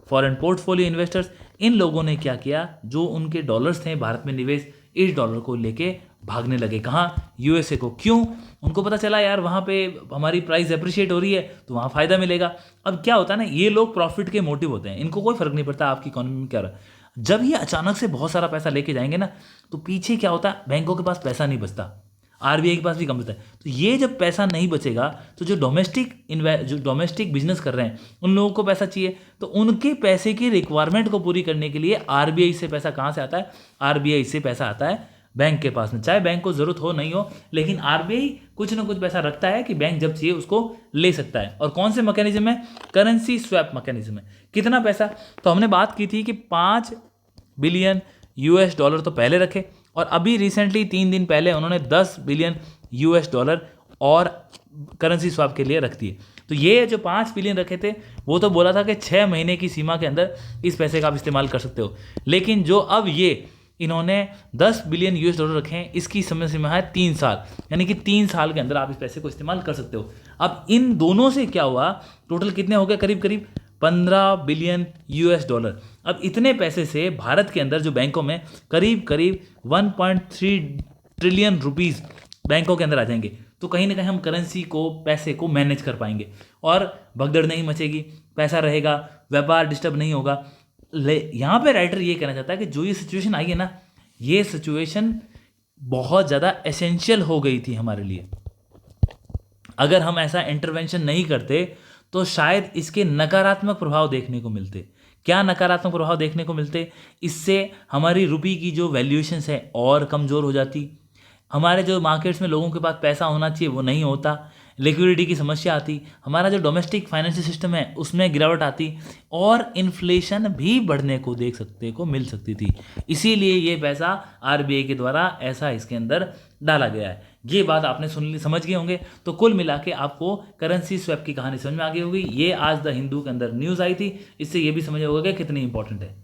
Speaker 1: foreign portfolio investors, इन लोगों ने क्या किया? जो उनके डॉलर्स थे भारत में निवेश, इस डॉलर को लेके भागने लगे। कहाँ? यूएसए को। क्यों? उनको पता चला यार वहाँ पे हमारी प्राइस अप्रिशिएट हो रही है, तो वहाँ फ़ायदा मिलेगा। अब क्या होता है ना, ये लोग प्रॉफिट के मोटिव होते हैं, इनको कोई फर्क नहीं पड़ता आपकी इकोनॉमी में क्या हो रहा है। जब ये अचानक से बहुत सारा पैसा लेके जाएंगे ना, तो पीछे क्या होता है? बैंकों के पास पैसा नहीं बचता, आरबीआई के पास भी कम बचता है। तो ये जब पैसा नहीं बचेगा, तो जो डोमेस्टिक बिजनेस कर रहे हैं, उन लोगों को पैसा चाहिए। तो उनके पैसे की रिक्वायरमेंट को पूरी करने के लिए आरबीआई से पैसा कहाँ से आता है? आरबीआई से पैसा आता है बैंक के पास में, चाहे बैंक को ज़रूरत हो नहीं हो, लेकिन आरबीआई कुछ ना कुछ पैसा रखता है कि बैंक जब चाहिए उसको ले सकता है। और कौन से मैकेनिज्म है? करेंसी स्वैप मैकेनिज्म है। कितना पैसा? तो हमने बात की थी कि 5 बिलियन यूएस डॉलर तो पहले रखे, और अभी रिसेंटली 3 दिन पहले उन्होंने 10 बिलियन यूएस डॉलर और करेंसी स्वैप के लिए रख दिए। तो ये जो 5 बिलियन रखे थे, वो तो बोला था कि 6 महीने की सीमा के अंदर इस पैसे का आप इस्तेमाल कर सकते हो। लेकिन जो अब ये इन्होंने 10 बिलियन यूएस डॉलर रखे हैं, इसकी समय सीमा है 3 साल, यानी कि 3 साल के अंदर आप इस पैसे को इस्तेमाल कर सकते हो। अब इन दोनों से क्या हुआ? टोटल कितने हो गए? करीब करीब 15 बिलियन यूएस डॉलर। अब इतने पैसे से भारत के अंदर जो बैंकों में करीब करीब 1.3 ट्रिलियन रुपीस बैंकों के अंदर आ जाएंगे। तो कहीं ना कहीं हम करेंसी को, पैसे को मैनेज कर पाएंगे, और भगदड़ नहीं मचेगी, पैसा रहेगा, व्यापार डिस्टर्ब नहीं होगा। यहाँ पे राइटर ये कहना चाहता है कि जो ये सिचुएशन आई है ना, ये सिचुएशन बहुत ज़्यादा एसेंशियल हो गई थी हमारे लिए। अगर हम ऐसा इंटरवेंशन नहीं करते तो शायद इसके नकारात्मक प्रभाव देखने को मिलते। क्या नकारात्मक प्रभाव देखने को मिलते? इससे हमारी रुपये की जो वैल्यूएशंस है और कमज़ोर हो जाती। हमारे जो मार्केट्स में लोगों के पास पैसा होना चाहिए वो नहीं होता, लिक्विडिटी की समस्या आती, हमारा जो डोमेस्टिक फाइनेंशियल सिस्टम है उसमें गिरावट आती, और इन्फ्लेशन भी बढ़ने को देख सकते को मिल सकती थी। इसीलिए ये पैसा आरबीआई के द्वारा ऐसा इसके अंदर डाला गया है। ये बात आपने सुन ली, समझ गए होंगे। तो कुल मिला के आपको करेंसी स्वैप की कहानी समझ में आ गई होगी। ये आज द हिंदू के अंदर न्यूज़ आई थी, इससे ये भी समझ होगा कि कितनी इंपॉर्टेंट है।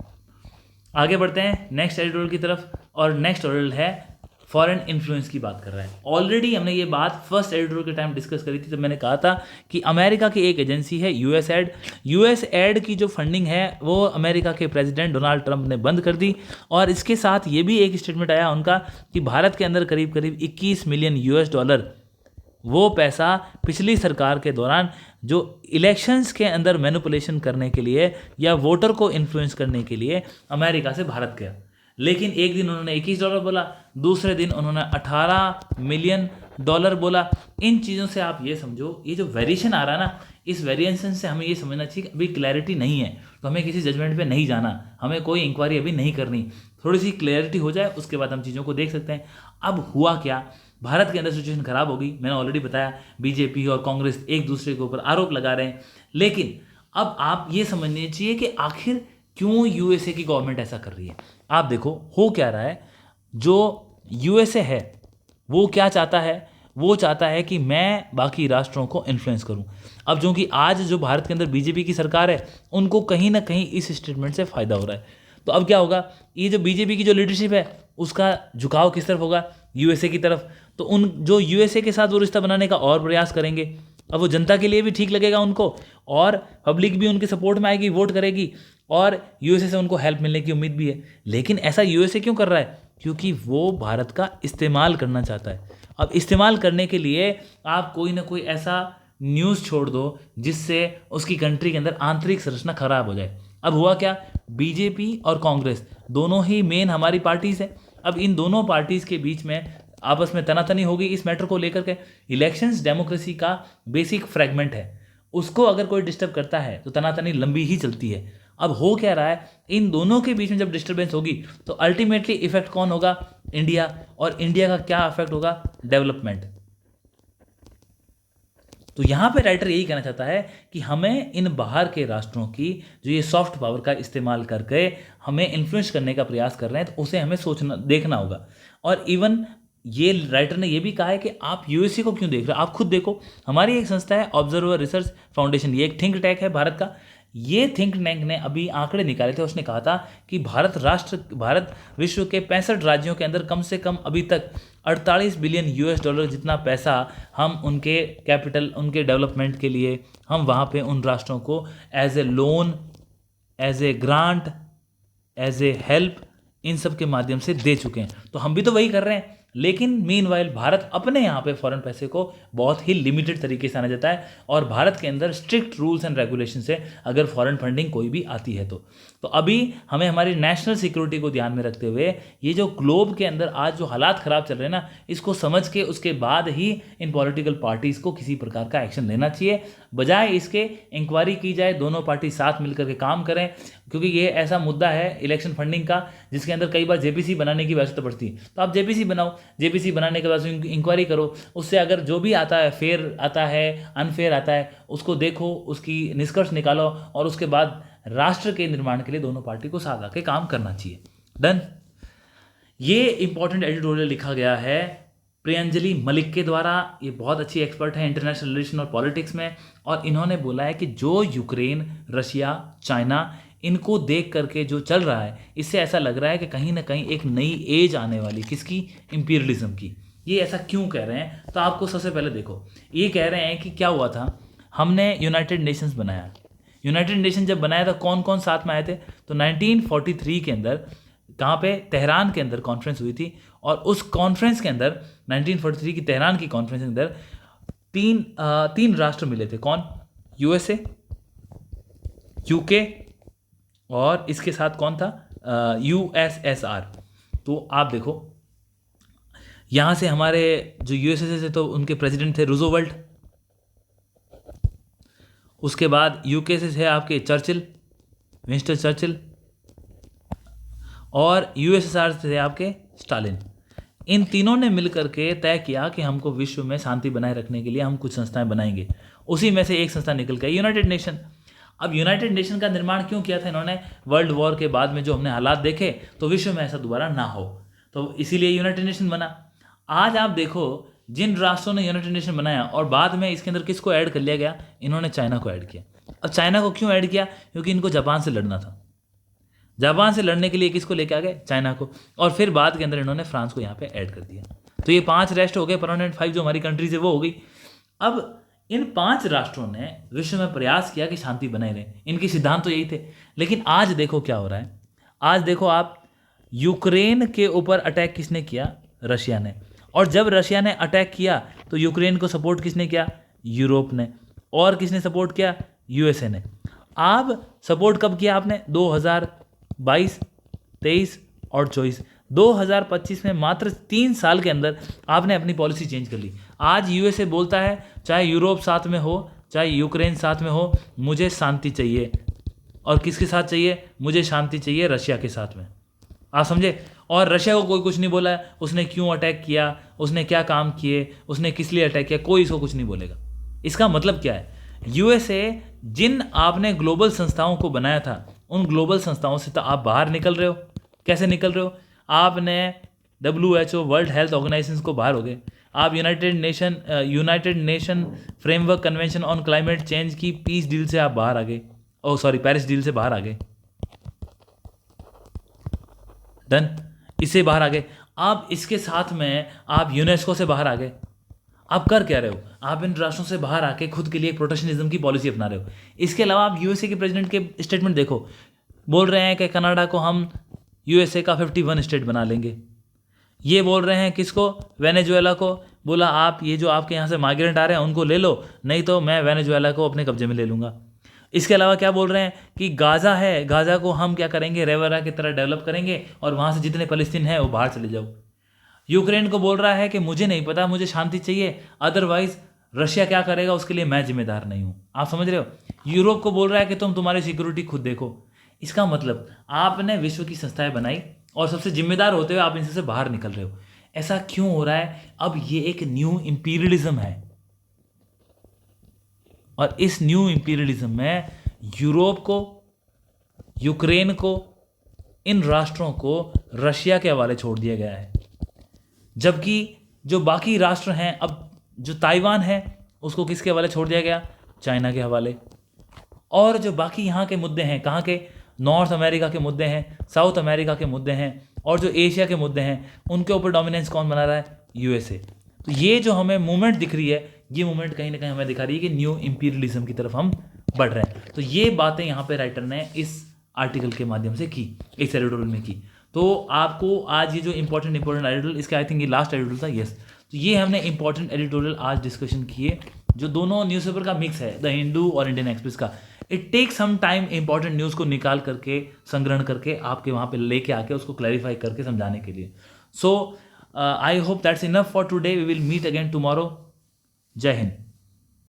Speaker 1: आगे बढ़ते हैं नेक्स्ट एडिटोरियल की तरफ, और नेक्स्ट एडिटोरियल है फॉरेन इन्फ्लुएंस की बात कर रहा है। ऑलरेडी हमने ये बात फर्स्ट एडिटोरियल के टाइम डिस्कस करी थी, जब मैंने कहा था कि अमेरिका की एक एजेंसी है यूएसएड। यूएसएड की जो फंडिंग है वो अमेरिका के प्रेसिडेंट डोनाल्ड ट्रंप ने बंद कर दी, और इसके साथ ये भी एक स्टेटमेंट आया उनका कि भारत के अंदर करीब करीब 21 मिलियन यूएस डॉलर वो पैसा पिछली सरकार के दौरान जो इलेक्शंस के अंदर मैनिपुलेशन करने के लिए या वोटर को इन्फ्लुएंस करने के लिए अमेरिका से भारत गया। लेकिन एक दिन उन्होंने $21 बोला, दूसरे दिन उन्होंने $18 मिलियन बोला। इन चीज़ों से आप ये समझो, ये जो वेरिएशन आ रहा है ना, इस वेरिएशन से हमें ये समझना चाहिए कि अभी क्लैरिटी नहीं है, तो हमें किसी जजमेंट पे नहीं जाना, हमें कोई इंक्वायरी अभी नहीं करनी। थोड़ी सी क्लैरिटी हो जाए उसके बाद हम चीज़ों को देख सकते हैं। अब हुआ क्या, भारत के अंदर सिचुएशन खराब होगी, मैंने ऑलरेडी बताया, बीजेपी और कांग्रेस एक दूसरे के ऊपर आरोप लगा रहे हैं। लेकिन अब आप ये समझना चाहिए कि आखिर क्यों यूएसए की गवर्नमेंट ऐसा कर रही है। आप देखो हो क्या रहा है, जो यूएसए है वो क्या चाहता है, वो चाहता है कि मैं बाकी राष्ट्रों को इन्फ्लुएंस करूं। अब जो कि आज जो भारत के अंदर बीजेपी की सरकार है उनको कहीं ना कहीं इस स्टेटमेंट से फ़ायदा हो रहा है। तो अब क्या होगा, ये जो बीजेपी की जो लीडरशिप है उसका झुकाव किस तरफ होगा, यूएसए की तरफ। तो उन जो यूएसए के साथ वो रिश्ता बनाने का और प्रयास करेंगे। अब वो जनता के लिए भी ठीक लगेगा उनको, और पब्लिक भी उनके सपोर्ट में आएगी, वोट करेगी, और यूएसए से उनको हेल्प मिलने की उम्मीद भी है। लेकिन ऐसा यूएसए क्यों कर रहा है, क्योंकि वो भारत का इस्तेमाल करना चाहता है। अब इस्तेमाल करने के लिए आप कोई ना कोई ऐसा न्यूज़ छोड़ दो जिससे उसकी कंट्री के अंदर आंतरिक संरचना खराब हो जाए। अब हुआ क्या, बीजेपी और कांग्रेस दोनों ही मेन हमारी पार्टीज़ हैं। अब इन दोनों पार्टीज़ के बीच में आपस में तनातनी होगी इस मैटर को लेकर के। इलेक्शंस डेमोक्रेसी का बेसिक फ्रैगमेंट है, उसको अगर कोई डिस्टर्ब करता है तो तनातनी लंबी ही चलती है। अब हो क्या रहा है, इन दोनों के बीच में जब डिस्टर्बेंस होगी तो अल्टीमेटली इफेक्ट कौन होगा, इंडिया, और इंडिया का क्या इफेक्ट होगा, डेवलपमेंट। तो यहाँ पे राइटर यही कहना चाहता है कि हमें इन बाहर के राष्ट्रों की जो ये सॉफ्ट पावर का इस्तेमाल करके हमें इन्फ्लुएंस करने का प्रयास कर रहे हैं, तो उसे हमें सोचना देखना होगा। और इवन ये राइटर ने ये भी कहा है कि आप यूएसए को क्यों देख रहे हो, आप खुद देखो। हमारी एक संस्था है ऑब्जर्वर रिसर्च फाउंडेशन, ये एक थिंक टैंक है भारत का। ये थिंक टैंक ने अभी आंकड़े निकाले थे, उसने कहा था कि भारत विश्व के 65 राज्यों के अंदर कम से कम अभी तक 48 बिलियन यूएस डॉलर जितना पैसा हम उनके कैपिटल, उनके डेवलपमेंट के लिए हम वहाँ पे उन राष्ट्रों को as a loan, as a grant, as a help, इन सब के माध्यम से दे चुके हैं। तो हम भी तो वही कर रहे हैं। लेकिन मीनवाइल भारत अपने यहाँ पे फॉरेन पैसे को बहुत ही लिमिटेड तरीके से आने देता है, और भारत के अंदर स्ट्रिक्ट रूल्स एंड रेगुलेशन से अगर फॉरेन फंडिंग कोई भी आती है तो अभी हमें हमारी नेशनल सिक्योरिटी को ध्यान में रखते हुए ये जो ग्लोब के अंदर आज जो हालात ख़राब चल रहे हैं ना, इसको समझ के उसके बाद ही इन पॉलिटिकल पार्टीज़ को किसी प्रकार का एक्शन लेना चाहिए। बजाय इसके इंक्वायरी की जाए, दोनों पार्टी साथ मिलकर के काम करें, क्योंकि ये ऐसा मुद्दा है इलेक्शन फंडिंग का जिसके अंदर कई बार जेपीसी बनाने की आवश्यकता पड़ती है। तो आप जेपीसी बनाओ, जेपीसी बनाने के बाद इंक्वायरी करो, उससे अगर जो भी आता है, फेयर आता है, अनफेयर आता है, उसको देखो, उसकी निष्कर्ष निकालो, और उसके बाद राष्ट्र के निर्माण के लिए दोनों पार्टी को साथ आके काम करना चाहिए। डन। ये इंपॉर्टेंट एडिटोरियल लिखा गया है प्रियंजलि मलिक के द्वारा। ये बहुत अच्छी एक्सपर्ट है इंटरनेशनल रिलेशन और पॉलिटिक्स में, और इन्होंने बोला है कि जो यूक्रेन, रशिया, चाइना, इनको देख करके जो चल रहा है, इससे ऐसा लग रहा है कि कहीं ना कहीं एक नई एज आने वाली, किसकी, इंपीरियलिज्म की। ये ऐसा क्यों कह रहे हैं, तो आपको सबसे पहले देखो, ये कह रहे हैं कि क्या हुआ था, हमने यूनाइटेड नेशंस बनाया। यूनाइटेड नेशन जब बनाया था कौन कौन साथ में आए थे, तो 1943 के अंदर कहाँ पे, तेहरान के अंदर कॉन्फ्रेंस हुई थी, और उस कॉन्फ्रेंस के अंदर 1943 की तेहरान की कॉन्फ्रेंस के अंदर तीन राष्ट्र मिले थे। कौन, यूएसए, यूके, और इसके साथ कौन था, यूएसएसआर। तो आप देखो यहाँ से हमारे जो यूएसए से तो उनके प्रेसिडेंट थे रूजोवेल्ट, उसके बाद यूके से थे आपके चर्चिल, विंस्टन चर्चिल, और यूएसएसआर से थे आपके स्टालिन। इन तीनों ने मिलकर के तय किया कि हमको विश्व में शांति बनाए रखने के लिए हम कुछ संस्थाएं बनाएंगे। उसी में से एक संस्था निकल के यूनाइटेड नेशन। अब यूनाइटेड नेशन का निर्माण क्यों किया था इन्होंने? वर्ल्ड वॉर के बाद में जो हमने हालात देखे तो विश्व में ऐसा दोबारा ना हो, तो इसीलिए यूनाइटेड नेशन बना। आज आप देखो जिन राष्ट्रों ने यूनाइटेड नेशन बनाया और बाद में इसके अंदर किसको ऐड कर लिया गया? इन्होंने चाइना को ऐड किया। अब चाइना को क्यों ऐड किया? क्योंकि इनको जापान से लड़ना था। जापान से लड़ने के लिए किसको लेके आ गए? चाइना को। और फिर बाद के अंदर इन्होंने फ्रांस को यहाँ पे ऐड कर दिया। तो ये 5 राष्ट्र हो गए, परमानेंट 5 जो हमारी कंट्रीज है वो हो गई। अब इन 5 राष्ट्रों ने विश्व में प्रयास किया कि शांति बनाए रहे, इनके सिद्धांत तो यही थे। लेकिन आज देखो क्या हो रहा है। आज देखो आप, यूक्रेन के ऊपर अटैक किसने किया? रशिया ने। और जब रशिया ने अटैक किया तो यूक्रेन को सपोर्ट किसने किया? यूरोप ने। और किसने सपोर्ट किया? यूएसए ने। आप सपोर्ट कब किया आपने? 2022, 23 और 24। 2025 में मात्र 3 साल के अंदर आपने अपनी पॉलिसी चेंज कर ली। आज यूएसए बोलता है चाहे यूरोप साथ में हो, चाहे यूक्रेन साथ में हो, मुझे शांति चाहिए। और किसके साथ चाहिए? मुझे शांति चाहिए रशिया के साथ में। आप समझे? और रशिया को कोई कुछ नहीं बोला है, उसने क्यों अटैक किया, उसने क्या काम किए, उसने किस लिए अटैक किया, कोई इसको कुछ नहीं बोलेगा। इसका मतलब क्या है? यूएसए जिन आपने ग्लोबल संस्थाओं को बनाया था, उन ग्लोबल संस्थाओं से तो आप बाहर निकल रहे हो। कैसे निकल रहे हो? आपने WHO वर्ल्ड हेल्थ ऑर्गेनाइजेशन को बाहर हो गए। आप United nation framework convention on climate change की पीस डील से आप बाहर आ गए। पेरिस डील से बाहर आ गए। डन, इससे बाहर आ गए। आप इसके साथ में आप यूनेस्को से बाहर आ गए। आप कर क्या रहे हो? आप इन राष्ट्रों से बाहर आके खुद के लिए एक प्रोटेक्शनिज्म की पॉलिसी अपना रहे हो। इसके अलावा आप यूएसए के प्रेसिडेंट के स्टेटमेंट देखो, बोल रहे हैं कि कनाडा को हम यूएसए का 51 स्टेट बना लेंगे। ये बोल रहे हैं किसको? वेनेजुएला को। बोला आप ये जो आपके यहाँ से माइग्रेंट आ रहे हैं उनको ले लो, नहीं तो मैं वेनेजुएला को अपने कब्जे में ले लूँगा। इसके अलावा क्या बोल रहे हैं कि गाज़ा है, गाज़ा को हम क्या करेंगे? रेवरा की तरह डेवलप करेंगे और वहाँ से जितने फलस्तीन हैं वो बाहर चले जाओ। यूक्रेन को बोल रहा है कि मुझे नहीं पता, मुझे शांति चाहिए, अदरवाइज रशिया क्या करेगा उसके लिए मैं जिम्मेदार नहीं हूँ। आप समझ रहे हो? यूरोप को बोल रहा है कि तुम तुम्हारी सिक्योरिटी खुद देखो। इसका मतलब आपने विश्व की संस्थाएं बनाई और सबसे जिम्मेदार होते हुए आप इनसे से बाहर निकल रहे हो। ऐसा क्यों हो रहा है? अब ये एक न्यू इंपीरियलिज्म है और इस न्यू इंपीरियलिज्म में यूरोप को, यूक्रेन को, इन राष्ट्रों को रशिया के हवाले छोड़ दिया गया है। जबकि जो बाकी राष्ट्र हैं, अब जो ताइवान है उसको किसके हवाले छोड़ दिया गया? चाइना के हवाले। और जो बाकी यहाँ के मुद्दे हैं, कहाँ के? नॉर्थ अमेरिका के मुद्दे हैं, साउथ अमेरिका के मुद्दे हैं और जो एशिया के मुद्दे हैं, उनके ऊपर डोमिनेंस कौन बना रहा है? यूएसए। तो ये जो हमें मूवमेंट दिख रही है, ये मूवमेंट कहीं ना कहीं हमें दिखा रही है कि न्यू इंपीरियलिज्म की तरफ हम बढ़ रहे हैं। तो ये बातें यहाँ पे राइटर ने इस आर्टिकल के माध्यम से की, इस एडिटोरियल में की। तो आपको आज ये जो इंपॉर्टेंट एडिटोरियल, इसका आई थिंक ये लास्ट एडिटोरियल था, यस। तो ये हमने इंपॉर्टेंट एडिटोरियल आज डिस्कशन किए, जो दोनों न्यूज़पेपर का मिक्स है, द हिंदू और इंडियन एक्सप्रेस का। It take some time important news को निकाल करके, संग्रहण करके आपके वहाँ पे लेके आके उसको क्लैरिफाई करके समझाने के लिए। So I hope that's enough for today. We will meet again tomorrow. जय हिंद।